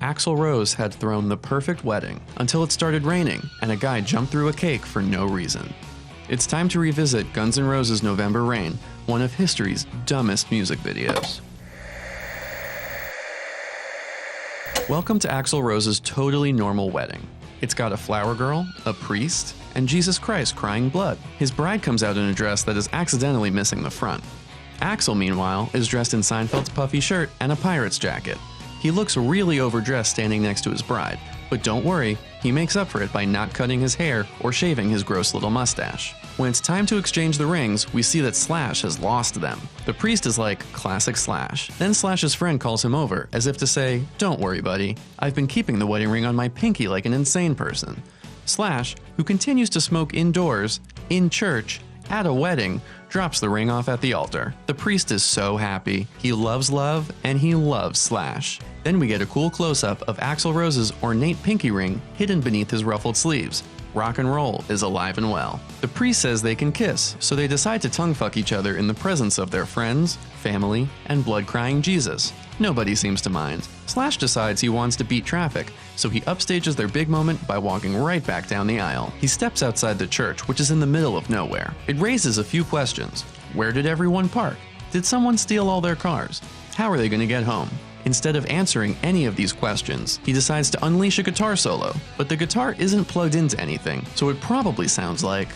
Axl Rose had thrown the perfect wedding until it started raining and a guy jumped through a cake for no reason. It's time to revisit Guns N' Roses' November Rain, one of history's dumbest music videos. Welcome to Axl Rose's totally normal wedding. It's got a flower girl, a priest, and Jesus Christ crying blood. His bride comes out in a dress that is accidentally missing the front. Axl, meanwhile, is dressed in Seinfeld's puffy shirt and a pirate's jacket. He looks really overdressed standing next to his bride, but don't worry, he makes up for it by not cutting his hair or shaving his gross little mustache. When it's time to exchange the rings, we see that Slash has lost them. The priest is like, classic Slash. Then Slash's friend calls him over, as if to say, don't worry buddy, I've been keeping the wedding ring on my pinky like an insane person. Slash, who continues to smoke indoors, in church, at a wedding, drops the ring off at the altar. The priest is so happy. He loves love, and he loves Slash. Then we get a cool close-up of Axl Rose's ornate pinky ring hidden beneath his ruffled sleeves. Rock and roll is alive and well. The priest says they can kiss, so they decide to tongue-fuck each other in the presence of their friends, family, and blood-crying Jesus. Nobody seems to mind. Slash decides he wants to beat traffic, so he upstages their big moment by walking right back down the aisle. He steps outside the church, which is in the middle of nowhere. It raises a few questions. Where did everyone park? Did someone steal all their cars? How are they going to get home? Instead of answering any of these questions, he decides to unleash a guitar solo, but the guitar isn't plugged into anything, so it probably sounds like...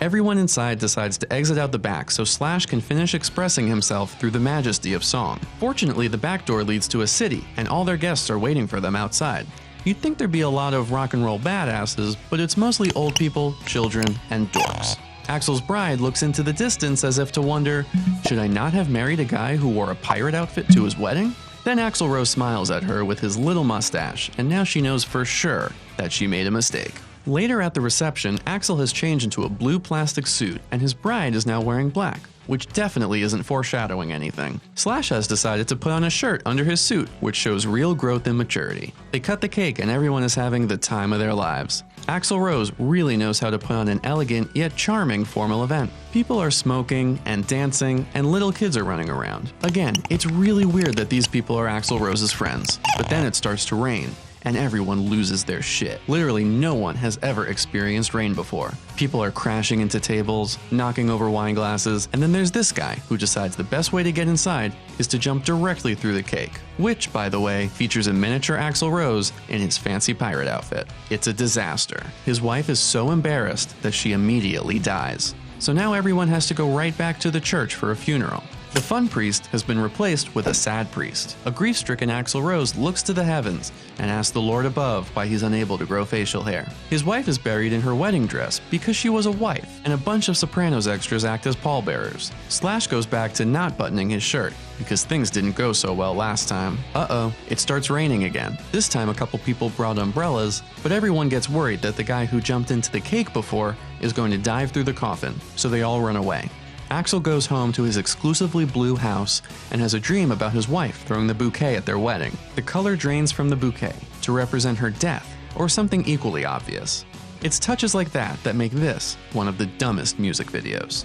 Everyone inside decides to exit out the back so Slash can finish expressing himself through the majesty of song. Fortunately, the back door leads to a city, and all their guests are waiting for them outside. You'd think there'd be a lot of rock and roll badasses, but it's mostly old people, children, and dorks. Axl's bride looks into the distance as if to wonder, should I not have married a guy who wore a pirate outfit to his wedding? Then Axl Rose smiles at her with his little mustache, and now she knows for sure that she made a mistake. Later at the reception, Axl has changed into a blue plastic suit, and his bride is now wearing black, which definitely isn't foreshadowing anything. Slash has decided to put on a shirt under his suit, which shows real growth and maturity. They cut the cake and everyone is having the time of their lives. Axl Rose really knows how to put on an elegant yet charming formal event. People are smoking and dancing, and little kids are running around. Again, it's really weird that these people are Axl Rose's friends, but then it starts to rain, and everyone loses their shit. Literally no one has ever experienced rain before. People are crashing into tables, knocking over wine glasses, and then there's this guy who decides the best way to get inside is to jump directly through the cake, which, by the way, features a miniature Axl Rose in his fancy pirate outfit. It's a disaster. His wife is so embarrassed that she immediately dies. So now everyone has to go right back to the church for a funeral. The fun priest has been replaced with a sad priest. A grief-stricken Axl Rose looks to the heavens and asks the Lord above why he's unable to grow facial hair. His wife is buried in her wedding dress because she was a wife, and a bunch of Sopranos extras act as pallbearers. Slash goes back to not buttoning his shirt because things didn't go so well last time. Uh-oh, it starts raining again. This time a couple people brought umbrellas, but everyone gets worried that the guy who jumped into the cake before is going to dive through the coffin, so they all run away. Axl goes home to his exclusively blue house and has a dream about his wife throwing the bouquet at their wedding. The color drains from the bouquet to represent her death, or something equally obvious. It's touches like that that make this one of the dumbest music videos.